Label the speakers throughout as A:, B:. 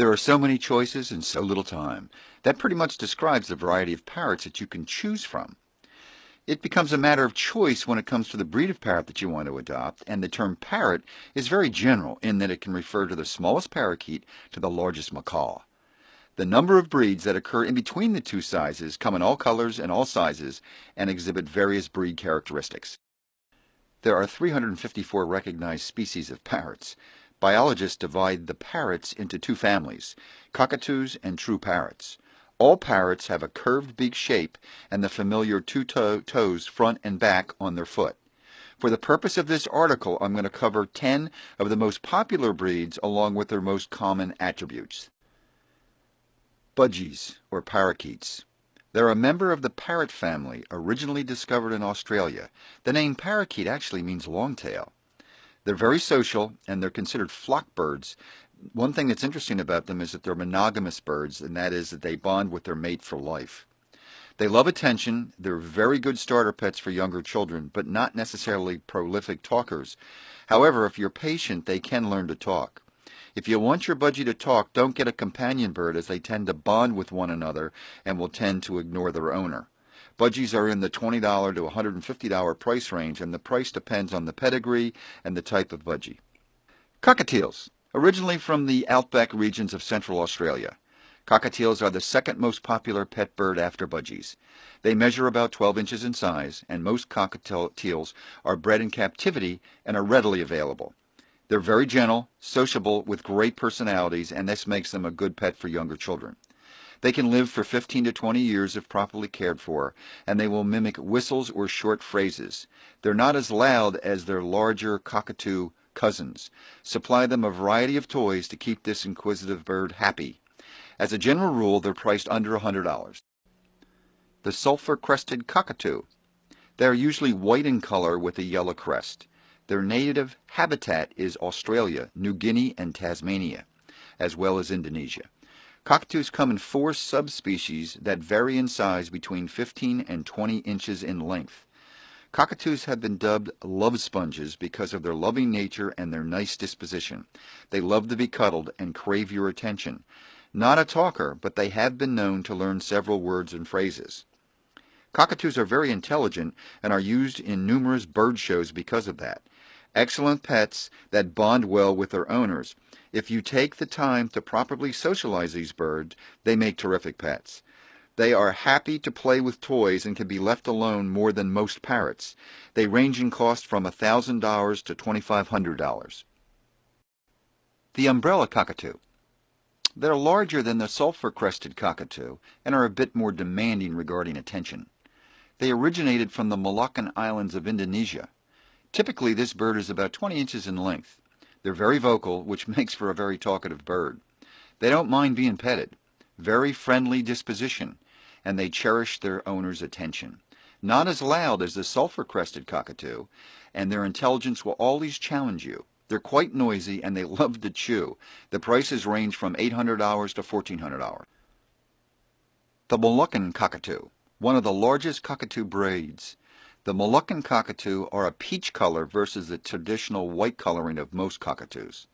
A: There are so many choices and so little time. That pretty much describes the variety of parrots that you can choose from. It becomes a matter of choice when it comes to the breed of parrot that you want to adopt, and the term parrot is very general in that it can refer to the smallest parakeet to the largest macaw. The number of breeds that occur in between the two sizes come in all colors and all sizes and exhibit various breed characteristics. There are 354 recognized species of parrots. Biologists divide the parrots into two families, cockatoos and true parrots. All parrots have a curved beak shape and the familiar two toes front and back on their foot. For the purpose of this article, I'm going to cover 10 of the most popular breeds along with their most common attributes. Budgies, or parakeets. They're a member of the parrot family, originally discovered in Australia. The name parakeet actually means longtail. They're very social, and they're considered flock birds. One thing that's interesting about them is that they're monogamous birds, and that is that they bond with their mate for life. They love attention. They're very good starter pets for younger children, but not necessarily prolific talkers. However, if you're patient, they can learn to talk. If you want your budgie to talk, don't get a companion bird, as they tend to bond with one another and will tend to ignore their owner. Budgies are in the $20 to $150 price range, and the price depends on the pedigree and the type of budgie. Cockatiels, originally from the outback regions of Central Australia. Cockatiels are the second most popular pet bird after budgies. They measure about 12 inches in size, and most cockatiels are bred in captivity and are readily available. They're very gentle, sociable, with great personalities, and this makes them a good pet for younger children. They can live for 15 to 20 years if properly cared for, and they will mimic whistles or short phrases. They're not as loud as their larger cockatoo cousins. Supply them a variety of toys to keep this inquisitive bird happy. As a general rule, they're priced under $100. The sulfur-crested cockatoo. They are usually white in color with a yellow crest. Their native habitat is Australia, New Guinea, and Tasmania, as well as Indonesia. Cockatoos come in 4 subspecies that vary in size between 15 and 20 inches in length. Cockatoos have been dubbed love sponges because of their loving nature and their nice disposition. They love to be cuddled and crave your attention. Not a talker, but they have been known to learn several words and phrases. Cockatoos are very intelligent and are used in numerous bird shows because of that. Excellent pets that bond well with their owners. If you take the time to properly socialize these birds, they make terrific pets. They are happy to play with toys and can be left alone more than most parrots. They range in cost from $1,000 to $2,500. The umbrella cockatoo. They're larger than the sulfur-crested cockatoo and are a bit more demanding regarding attention. They originated from the Moluccan Islands of Indonesia. Typically, this bird is about 20 inches in length. They're very vocal, which makes for a very talkative bird. They don't mind being petted. Very friendly disposition, and they cherish their owner's attention. Not as loud as the sulfur-crested cockatoo, and their intelligence will always challenge you. They're quite noisy, and they love to chew. The prices range from $800 to $1,400. The Moluccan cockatoo, one of the largest cockatoo breeds. The Moluccan cockatoo are a peach color versus the traditional white coloring of most cockatoos.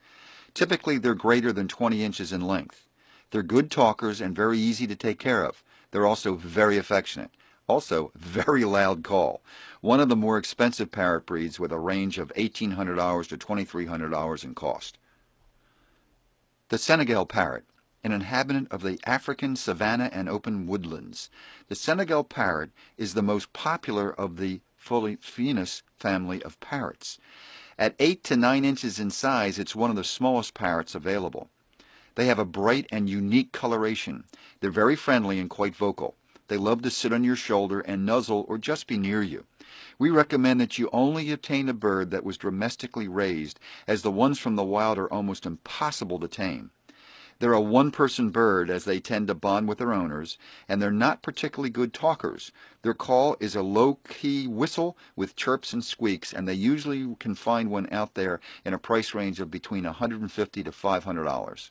A: Typically, they're greater than 20 inches in length. They're good talkers and very easy to take care of. They're also very affectionate. Also, very loud call. One of the more expensive parrot breeds with a range of $1,800 to $2,300 in cost. The Senegal parrot, an inhabitant of the African savanna and open woodlands. The Senegal parrot is the most popular of the Phoenis family of parrots. At 8 to 9 inches in size, it's one of the smallest parrots available. They have a bright and unique coloration. They're very friendly and quite vocal. They love to sit on your shoulder and nuzzle or just be near you. We recommend that you only obtain a bird that was domestically raised, as the ones from the wild are almost impossible to tame. They're a one-person bird, as they tend to bond with their owners, and they're not particularly good talkers. Their call is a low-key whistle with chirps and squeaks, and they usually can find one out there in a price range of between $150 to $500.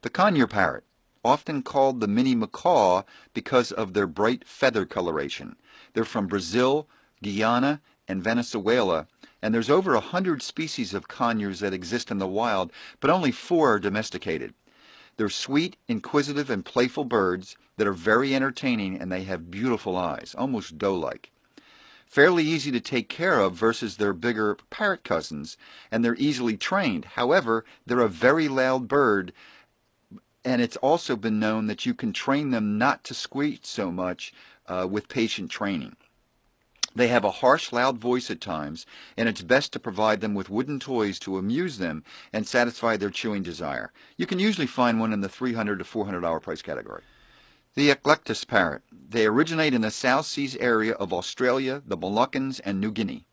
A: The conure parrot, often called the mini macaw because of their bright feather coloration. They're from Brazil, Guyana, and Venezuela, and there's over 100 species of conures that exist in the wild, but only 4 are domesticated. They're sweet, inquisitive, and playful birds that are very entertaining, and they have beautiful eyes, almost doe-like. Fairly easy to take care of versus their bigger parrot cousins, and they're easily trained. However, they're a very loud bird, and it's also been known that you can train them not to squeak so much with patient training. They have a harsh, loud voice at times, and it's best to provide them with wooden toys to amuse them and satisfy their chewing desire. You can usually find one in the $300 to $400 price category. The Eclectus parrot. They originate in the South Seas area of Australia, the Moluccas, and New Guinea.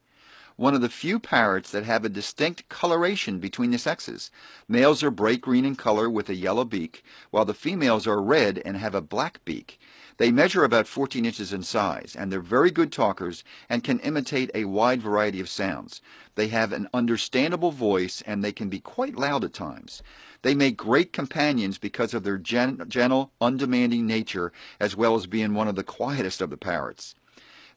A: One of the few parrots that have a distinct coloration between the sexes. Males are bright green in color with a yellow beak, while the females are red and have a black beak. They measure about 14 inches in size, and they're very good talkers and can imitate a wide variety of sounds. They have an understandable voice, and they can be quite loud at times. They make great companions because of their gentle, undemanding nature, as well as being one of the quietest of the parrots.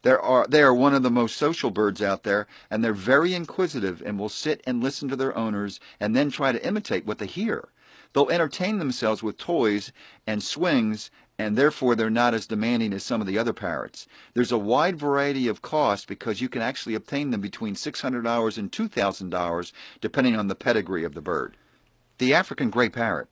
A: They are one of the most social birds out there, and they're very inquisitive and will sit and listen to their owners and then try to imitate what they hear. They'll entertain themselves with toys and swings, and therefore they're not as demanding as some of the other parrots. There's a wide variety of costs because you can actually obtain them between $600 and $2,000 depending on the pedigree of the bird. The African gray parrot.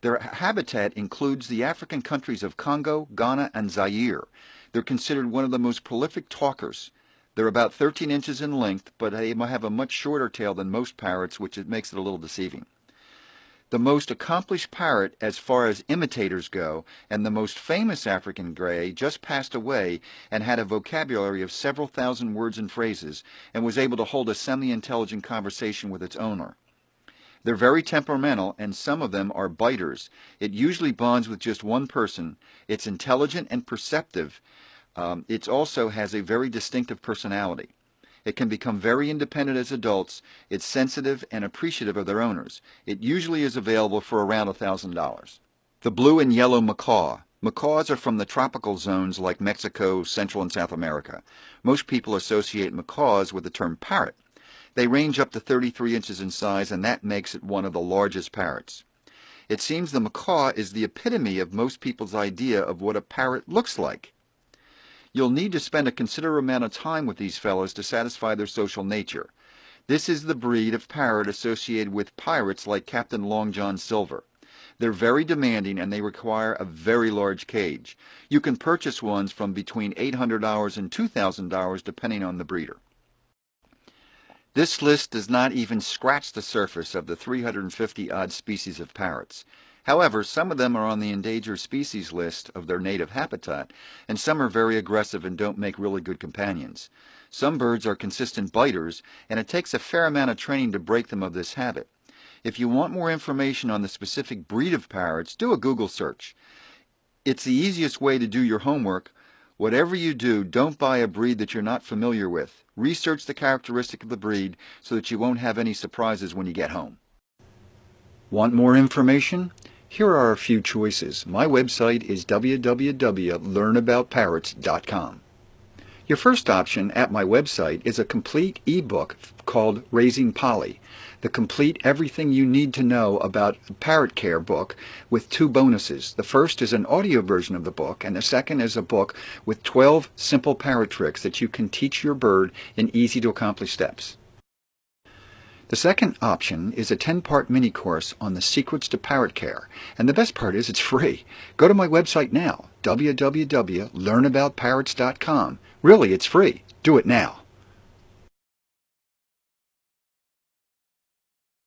A: Their habitat includes the African countries of Congo, Ghana, and Zaire. They're considered one of the most prolific talkers. They're about 13 inches in length, but they have a much shorter tail than most parrots, which makes it a little deceiving. The most accomplished parrot as far as imitators go, and the most famous African gray, just passed away and had a vocabulary of several thousand words and phrases, and was able to hold a semi-intelligent conversation with its owner. They're very temperamental, and some of them are biters. It usually bonds with just one person. It's intelligent and perceptive. It also has a very distinctive personality. It can become very independent as adults. It's sensitive and appreciative of their owners. It usually is available for around $1,000. The blue and yellow macaw. Macaws are from the tropical zones like Mexico, Central and South America. Most people associate macaws with the term parrot. They range up to 33 inches in size, and that makes it one of the largest parrots. It seems the macaw is the epitome of most people's idea of what a parrot looks like. You'll need to spend a considerable amount of time with these fellows to satisfy their social nature. This is the breed of parrot associated with pirates like Captain Long John Silver. They're very demanding, and they require a very large cage. You can purchase ones from between $800 and $2,000 depending on the breeder. This list does not even scratch the surface of the 350-odd species of parrots. However, some of them are on the endangered species list of their native habitat, and some are very aggressive and don't make really good companions. Some birds are consistent biters, and it takes a fair amount of training to break them of this habit. If you want more information on the specific breed of parrots, do a Google search. It's the easiest way to do your homework. Whatever you do, don't buy a breed that you're not familiar with. Research the characteristic of the breed so that you won't have any surprises when you get home. Want more information? Here are a few choices. My website is www.learnaboutparrots.com. Your first option at my website is a complete ebook called Raising Polly, the complete everything you need to know about parrot care book with 2 bonuses. The first is an audio version of the book, and the second is a book with 12 simple parrot tricks that you can teach your bird in easy to accomplish steps. The second option is a 10-part mini course on the secrets to parrot care, and the best part is it's free. Go to my website now, www.learnaboutparrots.com. Really, it's free. Do it now.